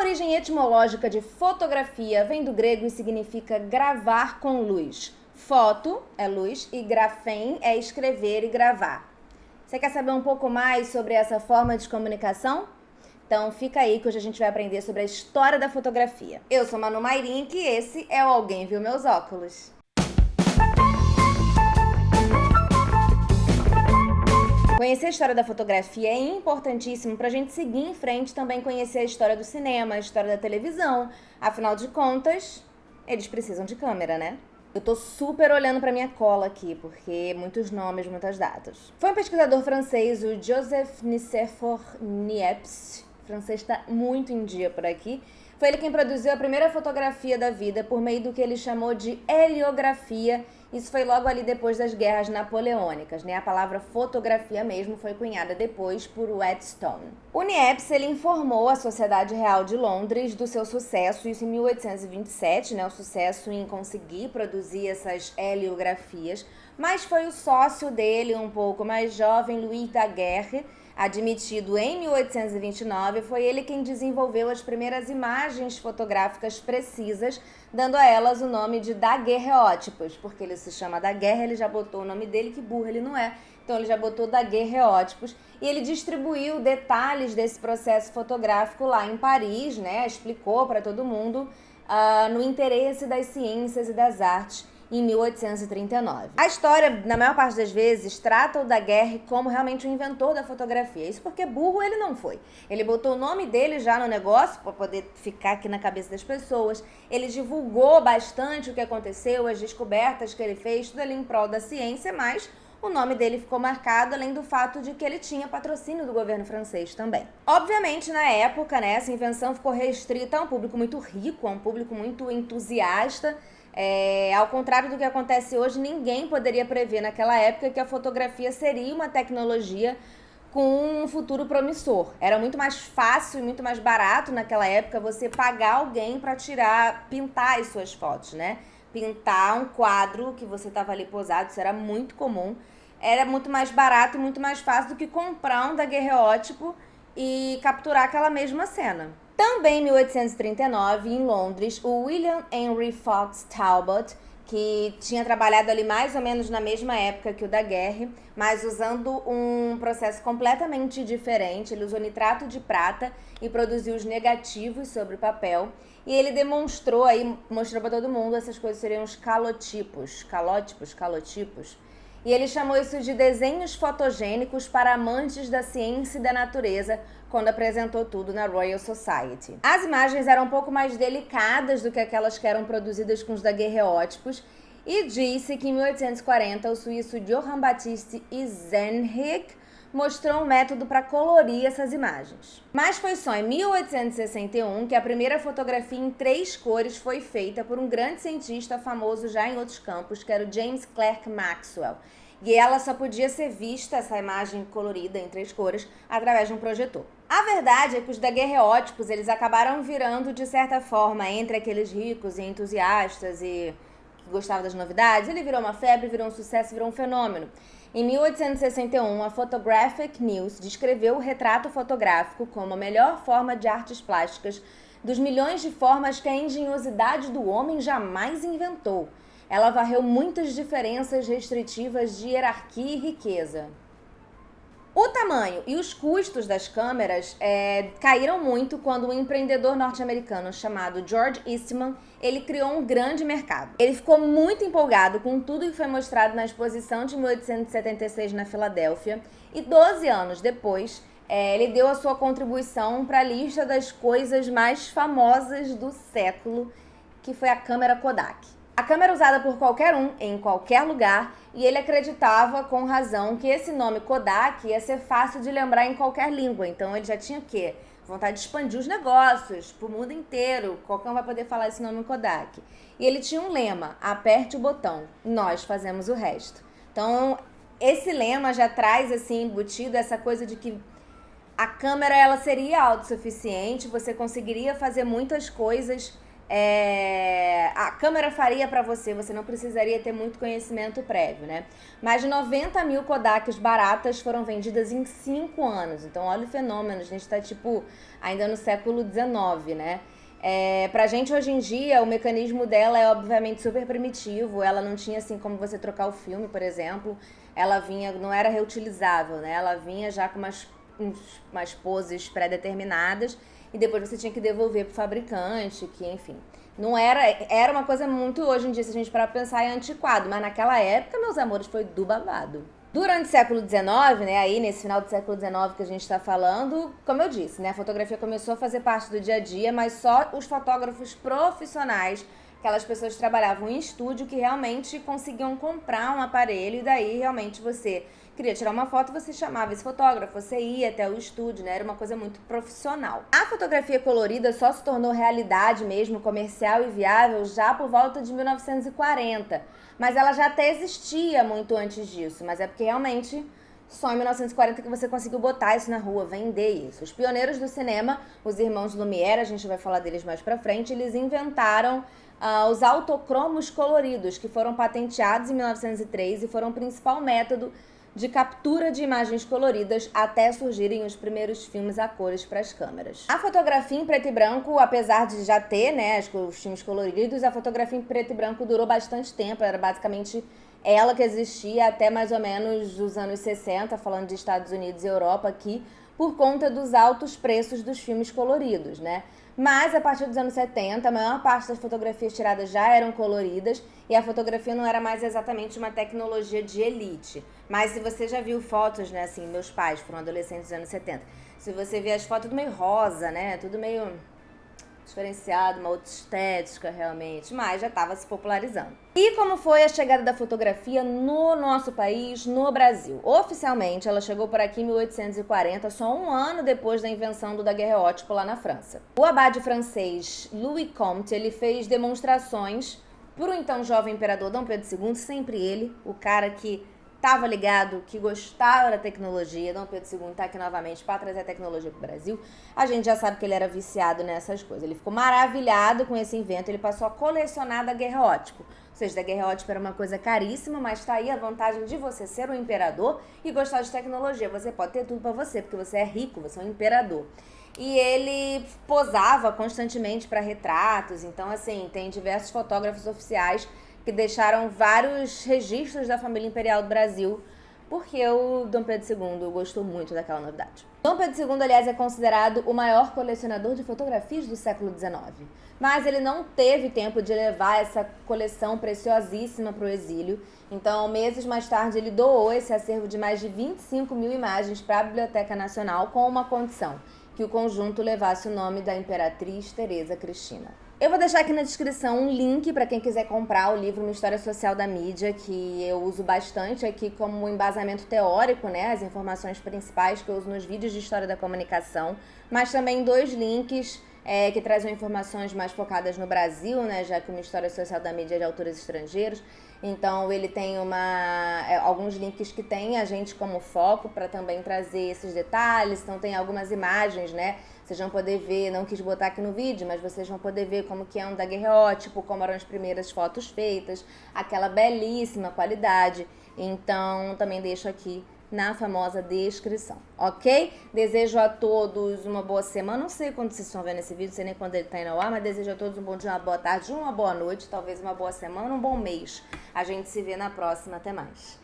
origem etimológica de fotografia vem do grego e significa gravar com luz. Foto é luz e grafém é escrever e gravar. Você quer saber um pouco mais sobre essa forma de comunicação? Então fica aí que hoje a gente vai aprender sobre a história da fotografia. Eu sou Manu Mairink e esse é o Alguém Viu Meus Óculos. Conhecer a história da fotografia é importantíssimo para a gente seguir em frente, também conhecer a história do cinema, a história da televisão. Afinal de contas, eles precisam de câmera, né? Eu tô super olhando pra minha cola aqui, porque muitos nomes, muitas datas. Foi um pesquisador francês, o Joseph Nicéphore Niepce. O francês tá muito em dia por aqui. Foi ele quem produziu a primeira fotografia da vida por meio do que ele chamou de heliografia. Isso foi logo ali depois das guerras napoleônicas, né? A palavra fotografia mesmo foi cunhada depois por Whetstone. O Niepce, ele informou a Sociedade Real de Londres do seu sucesso, isso em 1827, né? O sucesso em conseguir produzir essas heliografias, mas foi o sócio dele, um pouco mais jovem, Louis Daguerre, admitido em 1829, foi ele quem desenvolveu as primeiras imagens fotográficas precisas, dando a elas o nome de daguerreótipos, porque ele se chama Daguerre, ele já botou o nome dele, que burro ele não é, então ele já botou daguerreótipos, e ele distribuiu detalhes desse processo fotográfico lá em Paris, né, explicou para todo mundo no interesse das ciências e das artes, em 1839. A história, na maior parte das vezes, trata o Daguerre como realmente o inventor da fotografia. Isso porque burro ele não foi. Ele botou o nome dele já no negócio para poder ficar aqui na cabeça das pessoas. Ele divulgou bastante o que aconteceu, as descobertas que ele fez, tudo ali em prol da ciência, mas o nome dele ficou marcado, além do fato de que ele tinha patrocínio do governo francês também. Obviamente, na época, né, essa invenção ficou restrita a um público muito rico, a um público muito entusiasta. Ao contrário do que acontece hoje, ninguém poderia prever naquela época que a fotografia seria uma tecnologia com um futuro promissor. Era muito mais fácil e muito mais barato naquela época você pagar alguém para pintar as suas fotos, né? Pintar um quadro que você estava ali posado, isso era muito comum. Era muito mais barato e muito mais fácil do que comprar um daguerreótipo e capturar aquela mesma cena. Também em 1839, em Londres, o William Henry Fox Talbot, que tinha trabalhado ali mais ou menos na mesma época que o Daguerre, mas usando um processo completamente diferente. Ele usou nitrato de prata e produziu os negativos sobre o papel. E ele demonstrou para todo mundo, essas coisas seriam os calotipos. E ele chamou isso de desenhos fotogênicos para amantes da ciência e da natureza, quando apresentou tudo na Royal Society. As imagens eram um pouco mais delicadas do que aquelas que eram produzidas com os daguerreótipos, e disse que em 1840 o suíço Johann Baptist Eisenhig mostrou um método para colorir essas imagens. Mas foi só em 1861 que a primeira fotografia em 3 cores foi feita por um grande cientista famoso já em outros campos, que era o James Clerk Maxwell. E ela só podia ser vista, essa imagem colorida em 3 cores, através de um projetor. A verdade é que os daguerreótipos, eles acabaram virando, de certa forma, entre aqueles ricos e entusiastas e que gostavam das novidades, ele virou uma febre, virou um sucesso, virou um fenômeno. Em 1861, a Photographic News descreveu o retrato fotográfico como a melhor forma de artes plásticas dos milhões de formas que a engenhosidade do homem jamais inventou. Ela varreu muitas diferenças restritivas de hierarquia e riqueza. O tamanho e os custos das câmeras caíram muito quando um empreendedor norte-americano chamado George Eastman, ele criou um grande mercado. Ele ficou muito empolgado com tudo que foi mostrado na exposição de 1876 na Filadélfia e 12 anos depois, ele deu a sua contribuição para a lista das coisas mais famosas do século, que foi a câmera Kodak. A câmera usada por qualquer um, em qualquer lugar, e ele acreditava, com razão, que esse nome Kodak ia ser fácil de lembrar em qualquer língua. Então ele já tinha o quê? Vontade de expandir os negócios pro mundo inteiro. Qualquer um vai poder falar esse nome Kodak. E ele tinha um lema: aperte o botão, nós fazemos o resto. Então esse lema já traz assim embutido essa coisa de que a câmera ela seria autossuficiente, você conseguiria fazer muitas coisas a câmera faria pra você não precisaria ter muito conhecimento prévio, né? Mais de 90 mil Kodaks baratas foram vendidas em 5 anos. Então, olha o fenômeno, a gente tá, tipo, ainda no século XIX, né? Pra gente, hoje em dia, o mecanismo dela é, obviamente, super primitivo. Ela não tinha, assim, como você trocar o filme, por exemplo. Ela vinha, não era reutilizável, né? Ela vinha já com umas poses pré-determinadas e depois você tinha que devolver pro fabricante, que enfim, não era uma coisa muito, hoje em dia, se a gente parar pra pensar, é antiquado, mas naquela época, meus amores, foi do babado. Durante o século XIX, né, aí nesse final do século XIX que a gente tá falando, como eu disse, né, a fotografia começou a fazer parte do dia a dia, mas só os fotógrafos profissionais, aquelas pessoas que trabalhavam em estúdio, que realmente conseguiam comprar um aparelho, e daí realmente você queria tirar uma foto, você chamava esse fotógrafo, você ia até o estúdio, né? Era uma coisa muito profissional. A fotografia colorida só se tornou realidade mesmo, comercial e viável, já por volta de 1940. Mas ela já até existia muito antes disso, mas é porque realmente só em 1940 que você conseguiu botar isso na rua, vender isso. Os pioneiros do cinema, os irmãos Lumière, a gente vai falar deles mais pra frente, eles inventaram os autocromos coloridos, que foram patenteados em 1903 e foram o principal método de captura de imagens coloridas até surgirem os primeiros filmes a cores para as câmeras. A fotografia em preto e branco, apesar de já ter, né, os filmes coloridos, a fotografia em preto e branco durou bastante tempo, era basicamente ela que existia até mais ou menos os anos 60, falando de Estados Unidos e Europa aqui, por conta dos altos preços dos filmes coloridos, né? Mas a partir dos anos 70, a maior parte das fotografias tiradas já eram coloridas e a fotografia não era mais exatamente uma tecnologia de elite. Mas se você já viu fotos, né, assim, meus pais foram adolescentes dos anos 70, se você vê as fotos tudo meio rosa, né, tudo meio diferenciado, uma outra estética realmente, mas já estava se popularizando. E como foi a chegada da fotografia no nosso país, no Brasil? Oficialmente, ela chegou por aqui em 1840, só um ano depois da invenção do daguerreótipo lá na França. O abade francês Louis Comte, ele fez demonstrações para o então jovem imperador Dom Pedro II, sempre ele, o cara que estava ligado, que gostava da tecnologia. Dom Pedro II está aqui novamente para trazer a tecnologia para o Brasil. A gente já sabe que ele era viciado nessas coisas. Ele ficou maravilhado com esse invento, ele passou a colecionar daguerreótipo. Ou seja, daguerreótipo era uma coisa caríssima, mas está aí a vantagem de você ser um imperador e gostar de tecnologia. Você pode ter tudo para você, porque você é rico, você é um imperador. E ele posava constantemente para retratos, então assim, tem diversos fotógrafos oficiais que deixaram vários registros da família imperial do Brasil, porque o Dom Pedro II gostou muito daquela novidade. Dom Pedro II, aliás, é considerado o maior colecionador de fotografias do século XIX, mas ele não teve tempo de levar essa coleção preciosíssima para o exílio, então meses mais tarde ele doou esse acervo de mais de 25 mil imagens para a Biblioteca Nacional com uma condição, que o conjunto levasse o nome da Imperatriz Teresa Cristina. Eu vou deixar aqui na descrição um link para quem quiser comprar o livro Uma História Social da Mídia, que eu uso bastante aqui como embasamento teórico, né? As informações principais que eu uso nos vídeos de História da Comunicação, mas também 2 links que trazem informações mais focadas no Brasil, né? Já que Uma História Social da Mídia é de autores estrangeiros. Então ele tem alguns links que tem a gente como foco para também trazer esses detalhes. Então tem algumas imagens, né? Vocês vão poder ver, não quis botar aqui no vídeo, mas vocês vão poder ver como que é um daguerreótipo, como eram as primeiras fotos feitas, aquela belíssima qualidade. Então também deixo aqui na famosa descrição, ok? Desejo a todos uma boa semana. Não sei quando vocês estão vendo esse vídeo, não sei nem quando ele tá indo ao ar, mas desejo a todos um bom dia, uma boa tarde, uma boa noite, talvez uma boa semana, um bom mês. A gente se vê na próxima. Até mais.